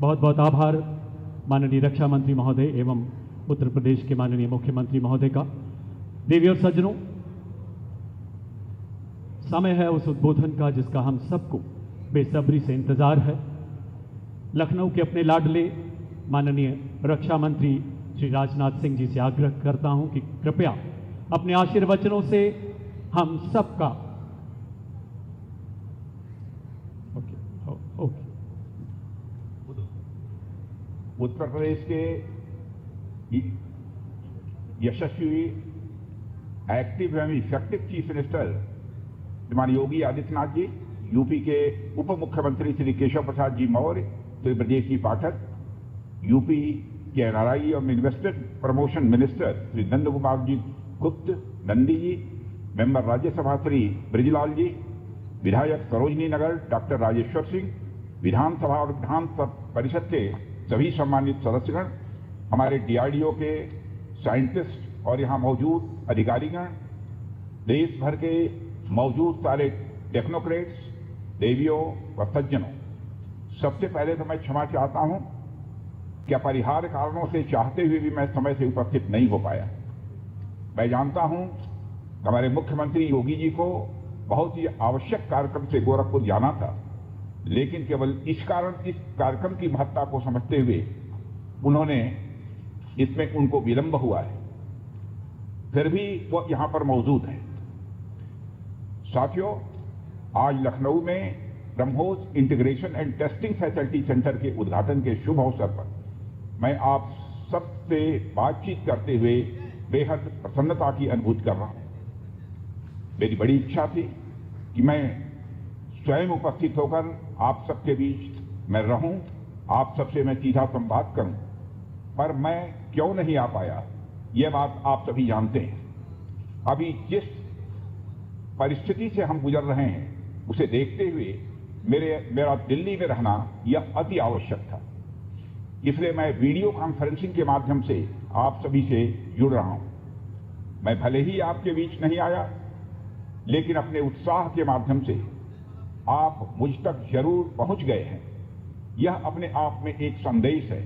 बहुत बहुत आभार माननीय रक्षा मंत्री महोदय एवं उत्तर प्रदेश के माननीय मुख्यमंत्री महोदय का। देवी और सज्जनों, समय है उस उद्बोधन का जिसका हम सबको बेसब्री से इंतजार है। लखनऊ के अपने लाडले माननीय रक्षा मंत्री श्री राजनाथ सिंह जी से आग्रह करता हूं कि कृपया अपने आशीर्वचनों से हम सबका उत्तर प्रदेश के यशस्वी एक्टिव एवं इफेक्टिव चीफ मिनिस्टर श्रीमान योगी आदित्यनाथ जी, यूपी के उप मुख्यमंत्री श्री केशव प्रसाद जी मौर्य, श्री ब्रजेश जी पाठक, यूपी के एनआरआई और investment promotion minister Shri Nand Kumar ji गुप्त नंदी जी, मेंबर राज्यसभा श्री ब्रिजलाल जी, विधायक सरोजनी नगर डॉक्टर राजेश्वर सिंह, विधानसभा और विधान परिषद के सभी सम्मानित सदस्यगण, हमारे डीआरडीओ के साइंटिस्ट और यहाँ मौजूद अधिकारीगण, देश भर के मौजूद सारे टेक्नोक्रेट्स, देवियों व सज्जनों, सबसे पहले तो मैं क्षमा चाहता हूं कि अपरिहार्य कारणों से चाहते हुए भी मैं समय से उपस्थित नहीं हो पाया। मैं जानता हूं कि हमारे मुख्यमंत्री योगी जी को बहुत ही आवश्यक कार्यक्रम से गोरखपुर जाना था, लेकिन केवल इस कार्यक्रम की महत्ता को समझते हुए उन्होंने इसमें उनको विलंब हुआ है, फिर भी वो यहां पर मौजूद है। साथियों, आज लखनऊ में BrahMos integration and testing facility centre के उद्घाटन के शुभ अवसर पर मैं आप सबसे बातचीत करते हुए बेहद प्रसन्नता की अनुभूति कर रहा हूं। मेरी बड़ी इच्छा थी कि मैं स्वयं उपस्थित होकर आप सबके बीच मैं रहूं, आप सबसे मैं सीधा संवाद करूं, पर मैं क्यों नहीं आ पाया, यह बात आप सभी जानते हैं। अभी जिस परिस्थिति से हम गुजर रहे हैं उसे देखते हुए मेरा दिल्ली में रहना यह अति आवश्यक था। इसलिए मैं वीडियो कॉन्फ्रेंसिंग के माध्यम से आप सभी से जुड़ रहा हूं। मैं भले ही आपके बीच नहीं आया, लेकिन अपने उत्साह के माध्यम से आप मुझ तक जरूर पहुंच गए हैं। यह अपने आप में एक संदेश है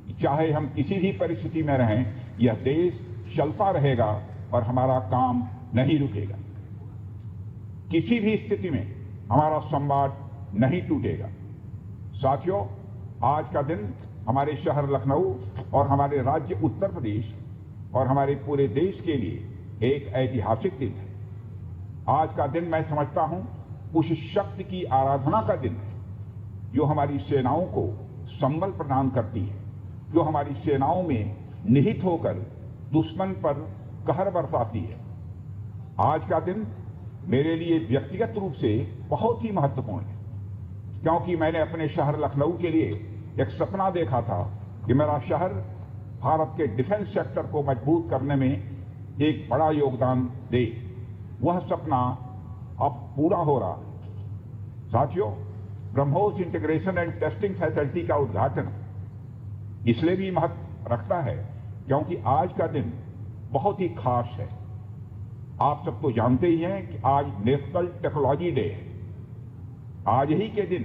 कि चाहे हम किसी भी परिस्थिति में रहें, यह देश चलता रहेगा और हमारा काम नहीं रुकेगा। किसी भी स्थिति में हमारा संवाद नहीं टूटेगा। साथियों, आज का दिन हमारे शहर लखनऊ और हमारे राज्य उत्तर प्रदेश और हमारे पूरे देश के लिए एक ऐतिहासिक दिन है। आज का दिन मैं समझता हूं उस शक्ति की आराधना का दिन है जो हमारी सेनाओं को संबल प्रदान करती है, जो हमारी सेनाओं में निहित होकर दुश्मन पर कहर बरसाती है। आज का दिन मेरे लिए व्यक्तिगत रूप से बहुत ही महत्वपूर्ण है, क्योंकि मैंने अपने शहर लखनऊ के लिए एक सपना देखा था कि मेरा शहर भारत के डिफेंस सेक्टर को मजबूत करने में एक बड़ा योगदान दे। वह सपना अब पूरा हो रहा है। साथियों, BrahMos integration and testing facility का उद्घाटन इसलिए भी महत्व रखता है क्योंकि आज का दिन बहुत ही खास है। आप सब तो जानते ही हैं कि आज नेशनल टेक्नोलॉजी डे है। आज ही के दिन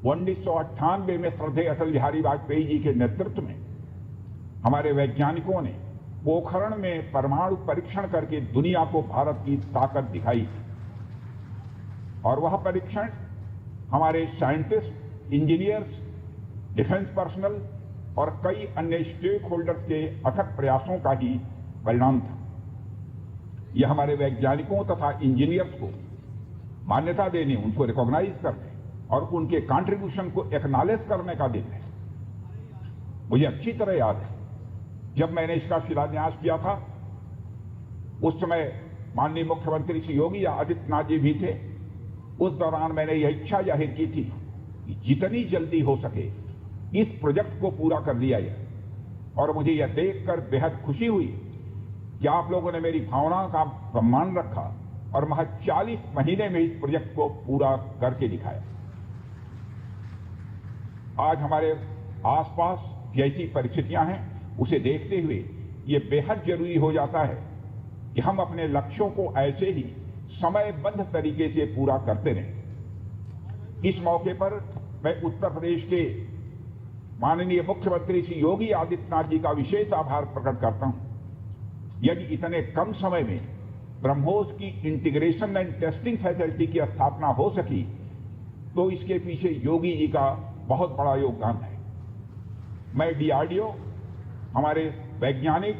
1998 में श्रद्धेय अटल बिहारी वाजपेयी जी के नेतृत्व में हमारे वैज्ञानिकों ने पोखरण में परमाणु परीक्षण करके दुनिया को भारत की ताकत दिखाई थी। और वह परीक्षण हमारे साइंटिस्ट, इंजीनियर्स, डिफेंस पर्सनल और कई अन्य स्टेक होल्डर्स के अथक प्रयासों का ही परिणाम था। यह हमारे वैज्ञानिकों तथा इंजीनियर्स को मान्यता देने, उनको रिकॉग्नाइज करने और उनके कंट्रीब्यूशन को एक्नॉलेज करने का दिन है। मुझे अच्छी तरह याद है जब मैंने इसका शिलान्यास किया था, उस समय माननीय मुख्यमंत्री श्री योगी आदित्यनाथ जी भी थे। उस दौरान मैंने यह इच्छा जाहिर की थी कि जितनी जल्दी हो सके इस प्रोजेक्ट को पूरा कर लिया जाए। और मुझे यह देखकर बेहद खुशी हुई कि आप लोगों ने मेरी भावना का सम्मान रखा और महज 40 महीने में इस प्रोजेक्ट को पूरा करके दिखाया। आज हमारे आसपास जैसी परिस्थितियां हैं, उसे देखते हुए ये बेहद जरूरी हो जाता है कि हम अपने लक्ष्यों को ऐसे ही समयबद्ध तरीके से पूरा करते रहें। इस मौके पर मैं उत्तर प्रदेश के माननीय मुख्यमंत्री श्री योगी आदित्यनाथ जी का विशेष आभार प्रकट करता हूं। यदि इतने कम समय में ब्रह्मोस की इंटीग्रेशन एंड टेस्टिंग फैसिलिटी की स्थापना हो सकी तो इसके पीछे योगी जी का बहुत बड़ा योगदान है। मैं डीआरडीओ, हमारे वैज्ञानिक,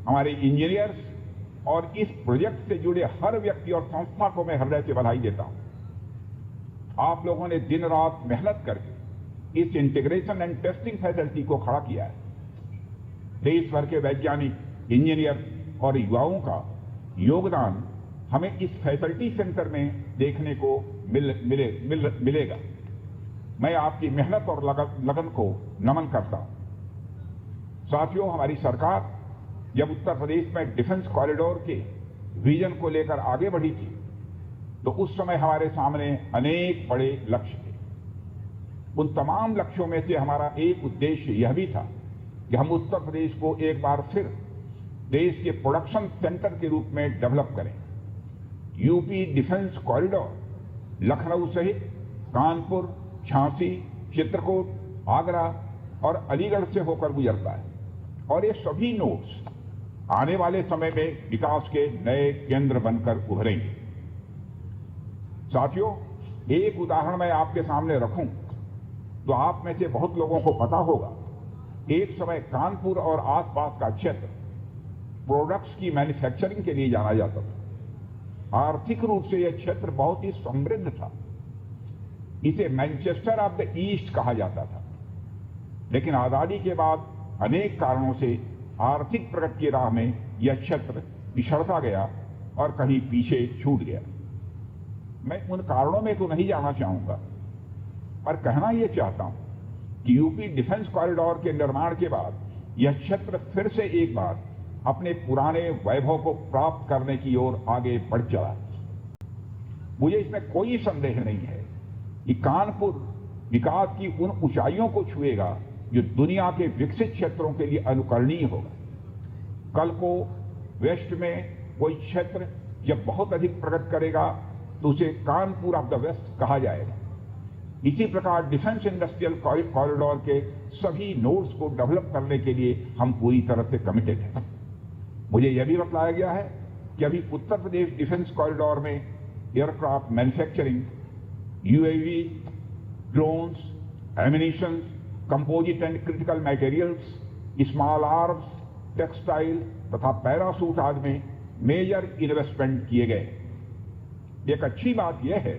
हमारे इंजीनियर्स और इस प्रोजेक्ट से जुड़े हर व्यक्ति और संस्था को मैं हृदय से बधाई देता हूं। आप लोगों ने दिन रात मेहनत करके इस इंटीग्रेशन एंड टेस्टिंग फैसिलिटी को खड़ा किया है। देश भर के वैज्ञानिक, इंजीनियर और युवाओं का योगदान हमें इस फैसिलिटी सेंटर में देखने को मिलेगा। मैं आपकी मेहनत और लगन को नमन करता हूं। साथियों, हमारी सरकार जब उत्तर प्रदेश में डिफेंस कॉरिडोर के विजन को लेकर आगे बढ़ी थी तो उस समय हमारे सामने अनेक बड़े लक्ष्य थे। उन तमाम लक्ष्यों में से हमारा एक उद्देश्य यह भी था कि हम उत्तर प्रदेश को एक बार फिर देश के प्रोडक्शन सेंटर के रूप में डेवलप करें। यूपी डिफेंस कॉरिडोर लखनऊ सहित कानपुर, झांसी, चित्रकूट, आगरा और अलीगढ़ से होकर गुजरता है और ये सभी नोड्स आने वाले समय में विकास के नए केंद्र बनकर उभरेंगे। साथियों, एक उदाहरण मैं आपके सामने रखूं तो आप में से बहुत लोगों को पता होगा, एक समय कानपुर और आसपास का क्षेत्र प्रोडक्ट्स की मैन्युफैक्चरिंग के लिए जाना जाता था। आर्थिक रूप से यह क्षेत्र बहुत ही समृद्ध था। इसे मैनचेस्टर ऑफ द ईस्ट कहा जाता था। लेकिन आजादी के बाद अनेक कारणों से आर्थिक प्रगति की राह में यह क्षेत्र पिछड़ता गया और कहीं पीछे छूट गया। मैं उन कारणों में तो नहीं जाना चाहूंगा, पर कहना यह चाहता हूं कि यूपी डिफेंस कॉरिडोर के निर्माण के बाद यह क्षेत्र फिर से एक बार अपने पुराने वैभव को प्राप्त करने की ओर आगे बढ़ चला। मुझे इसमें कोई संदेह नहीं है कि कानपुर विकास की उन ऊंचाइयों को छुएगा जो दुनिया के विकसित क्षेत्रों के लिए अनुकरणीय होगा। कल को वेस्ट में कोई क्षेत्र जब बहुत अधिक प्रगति करेगा तो उसे कानपुर ऑफ द वेस्ट कहा जाएगा। इसी प्रकार डिफेंस इंडस्ट्रियल कॉरिडोर के सभी नोड्स को डेवलप करने के लिए हम पूरी तरह से कमिटेड हैं। मुझे यह भी बताया गया है कि अभी उत्तर प्रदेश डिफेंस कॉरिडोर में aircraft manufacturing, UAV, drones, ammunition, composite and critical materials, small arms, textile तथा पैरासूट आदि में मेजर इन्वेस्टमेंट किए गए। एक अच्छी बात यह है,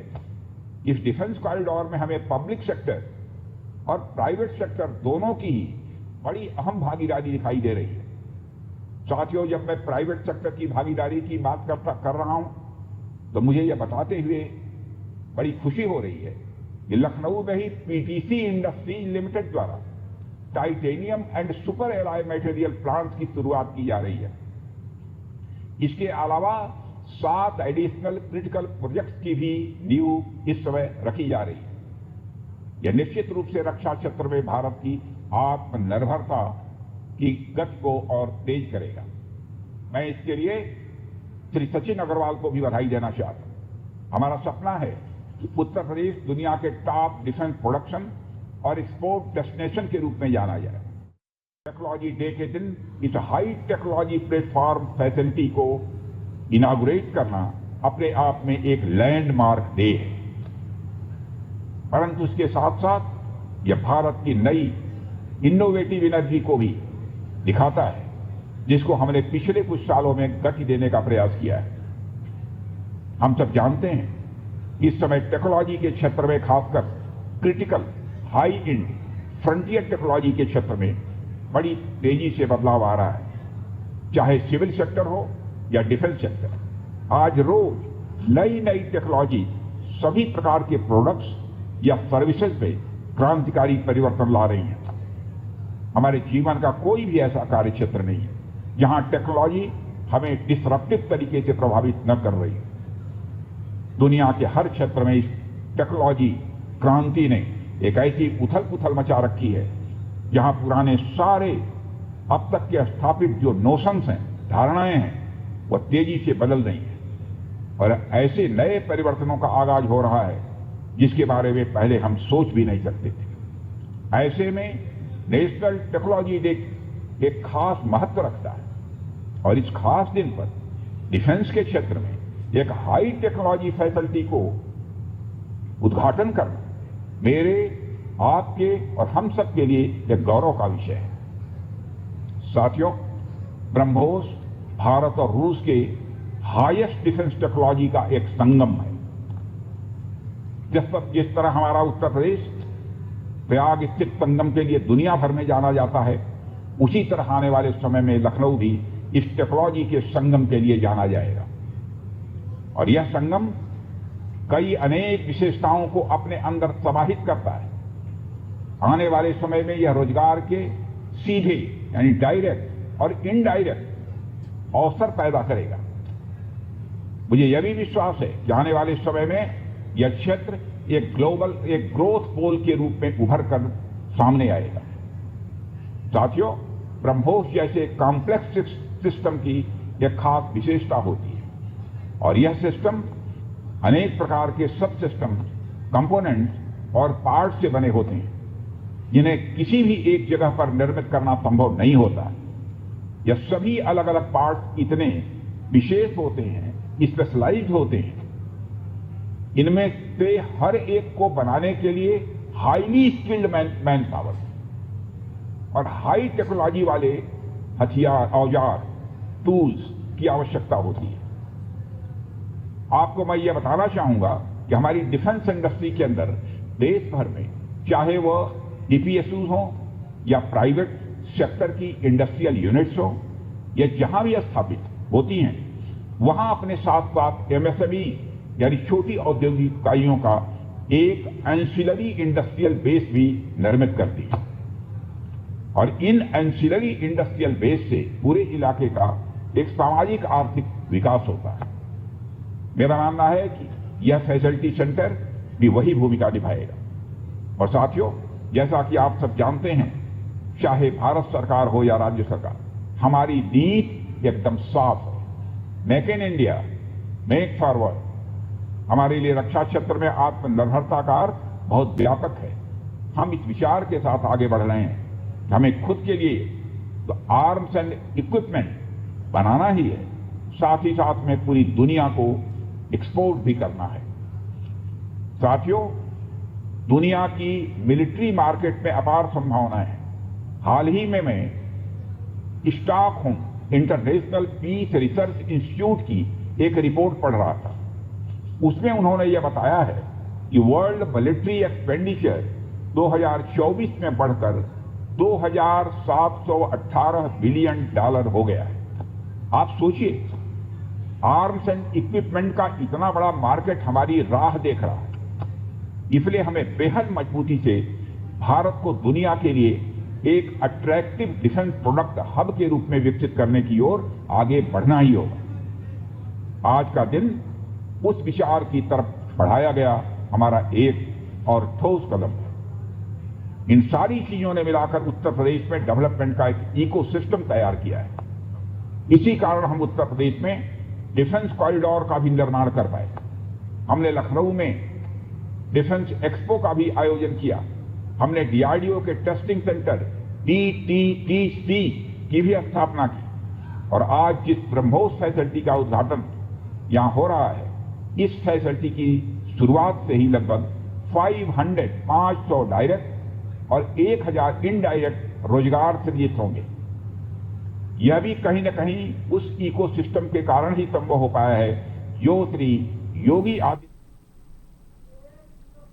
इस डिफेंस कॉरिडोर में हमें पब्लिक सेक्टर और प्राइवेट सेक्टर दोनों की ही बड़ी अहम भागीदारी दिखाई दे रही है। साथियों, जब मैं प्राइवेट सेक्टर की भागीदारी की बात कर रहा हूं तो मुझे यह बताते हुए बड़ी खुशी हो रही है कि लखनऊ में ही पीटीसी इंडस्ट्रीज लिमिटेड द्वारा titanium and super alloy material plant की शुरुआत की जा रही है। इसके अलावा 7 एडिशनल क्रिटिकल प्रोजेक्ट्स की भी नींव इस समय रखी जा रही है। यह निश्चित रूप से रक्षा क्षेत्र में भारत की आत्मनिर्भरता की गति को और तेज करेगा। मैं इसके लिए श्री सचिन अग्रवाल को भी बधाई देना चाहता हूं। हमारा सपना है कि उत्तर प्रदेश दुनिया के टॉप डिफेंस प्रोडक्शन और एक्सपोर्ट डेस्टिनेशन के रूप में जाना जाए। टेक्नोलॉजी डे के दिन इस हाई टेक्नोलॉजी प्लेटफॉर्म फैसिलिटी को इनागुरेट करना अपने आप में एक लैंडमार्क डे है, परंतु इसके साथ साथ यह भारत की नई इनोवेटिव एनर्जी को भी दिखाता है, जिसको हमने पिछले कुछ सालों में गति देने का प्रयास किया है। हम सब जानते हैं इस समय टेक्नोलॉजी के क्षेत्र में, खासकर critical high and frontier technology के क्षेत्र में बड़ी तेजी से बदलाव आ रहा है। चाहे सिविल सेक्टर हो या डिफेंस सेक्टर, आज रोज नई नई टेक्नोलॉजी सभी प्रकार के प्रोडक्ट्स या सर्विसेज में क्रांतिकारी परिवर्तन ला रही है। हमारे जीवन का कोई भी ऐसा कार्य क्षेत्र नहीं है जहां टेक्नोलॉजी हमें डिसरप्टिव तरीके से प्रभावित न कर रही है। दुनिया के हर क्षेत्र में इस टेक्नोलॉजी क्रांति ने एक ऐसी उथल पुथल मचा रखी है जहां पुराने सारे अब तक के स्थापित जो नोशंस हैं, धारणाएं हैं, वह तेजी से बदल रही हैं और ऐसे नए परिवर्तनों का आगाज हो रहा है जिसके बारे में पहले हम सोच भी नहीं सकते थे। ऐसे में नेशनल टेक्नोलॉजी डे एक खास महत्व रखता है और इस खास दिन पर डिफेंस के क्षेत्र में एक हाई टेक्नोलॉजी फैसिलिटी को उद्घाटन करना मेरे, आपके और हम सब के लिए एक गौरव का विषय है। साथियों, ब्रह्मोस भारत और रूस के हाईएस्ट डिफेंस टेक्नोलॉजी का एक संगम है। जिस तरह हमारा उत्तर प्रदेश प्रयाग स्थित संगम के लिए दुनिया भर में जाना जाता है, उसी तरह आने वाले समय में लखनऊ भी इस टेक्नोलॉजी के संगम के लिए जाना जाएगा और यह संगम कई अनेक विशेषताओं को अपने अंदर समाहित करता है। आने वाले समय में यह रोजगार के सीधे यानी डायरेक्ट और इनडायरेक्ट अवसर पैदा करेगा। मुझे यह भी विश्वास है कि आने वाले समय में यह क्षेत्र एक ग्रोथ पोल के रूप में उभर कर सामने आएगा। साथियों, ब्रह्मोस जैसे कॉम्प्लेक्स सिस्टम की एक खास विशेषता होती है और यह सिस्टम अनेक प्रकार के सब सिस्टम, कंपोनेंट्स और पार्ट से बने होते हैं जिन्हें किसी भी एक जगह पर निर्मित करना संभव नहीं होता। यह सभी अलग अलग पार्ट इतने विशेष होते हैं, स्पेशलाइज्ड होते हैं, इनमें से हर एक को बनाने के लिए हाईली स्किल्ड मैन पावर और हाई टेक्नोलॉजी वाले हथियार, औजार, टूल्स की आवश्यकता होती है। आपको मैं यह बताना चाहूंगा कि हमारी डिफेंस इंडस्ट्री के अंदर देश भर में चाहे वह डीपीएसयू हो या प्राइवेट सेक्टर की इंडस्ट्रियल यूनिट्स हो या जहां भी स्थापित होती हैं, वहां अपने साथ साथ एमएसएमई यानी छोटी औद्योगिक इकाइयों का एक एंसिलरी इंडस्ट्रियल बेस भी निर्मित करती है और इन एंसिलरी इंडस्ट्रियल बेस से पूरे इलाके का एक सामाजिक आर्थिक विकास होता है। मेरा मानना है कि यह फैसिलिटी सेंटर भी वही भूमिका निभाएगा। और साथियों, जैसा कि आप सब जानते हैं, चाहे भारत सरकार हो या राज्य सरकार, हमारी नीति एकदम साफ है। Make in India, make forward. हमारे लिए रक्षा क्षेत्र में आत्मनिर्भरता का अर्थ बहुत व्यापक है। हम इस विचार के साथ आगे बढ़ रहे हैं कि हमें खुद के लिए तो आर्म्स एंड इक्विपमेंट बनाना ही है, साथ ही साथ में पूरी दुनिया को एक्सपोर्ट भी करना है। साथियों, दुनिया की मिलिट्री मार्केट में अपार संभावनाएं हैं। हाल ही में मैं Stockholm International Peace Research Institute की एक रिपोर्ट पढ़ रहा था। उसमें उन्होंने यह बताया है कि वर्ल्ड मिलिट्री एक्सपेंडिचर 2024 में बढ़कर $2,718 बिलियन हो गया है। आप सोचिए, आर्म्स एंड इक्विपमेंट का इतना बड़ा मार्केट हमारी राह देख रहा है। इसलिए हमें बेहद मजबूती से भारत को दुनिया के लिए एक अट्रैक्टिव डिफेंस प्रोडक्ट हब के रूप में विकसित करने की ओर आगे बढ़ना ही होगा। आज का दिन उस विचार की तरफ बढ़ाया गया हमारा एक और ठोस कदम है। इन सारी चीजों ने मिलाकर उत्तर प्रदेश में डेवलपमेंट का एक इकोसिस्टम तैयार किया है। इसी कारण हम उत्तर प्रदेश में डिफेंस कॉरिडोर का भी निर्माण कर पाए। हमने लखनऊ में डिफेंस एक्सपो का भी आयोजन किया। हमने डीआरडीओ के टेस्टिंग सेंटर DTTC की भी स्थापना की और आज जिस ब्रह्मोस फैसिलिटी का उद्घाटन यहां हो रहा है, इस फैसिलिटी की शुरुआत से ही लगभग 500 डायरेक्ट और 1000 इनडायरेक्ट रोजगार सृजित होंगे। यह भी कहीं न कहीं उस इकोसिस्टम के कारण ही संभव हो पाया है जो श्री योगी आदित्य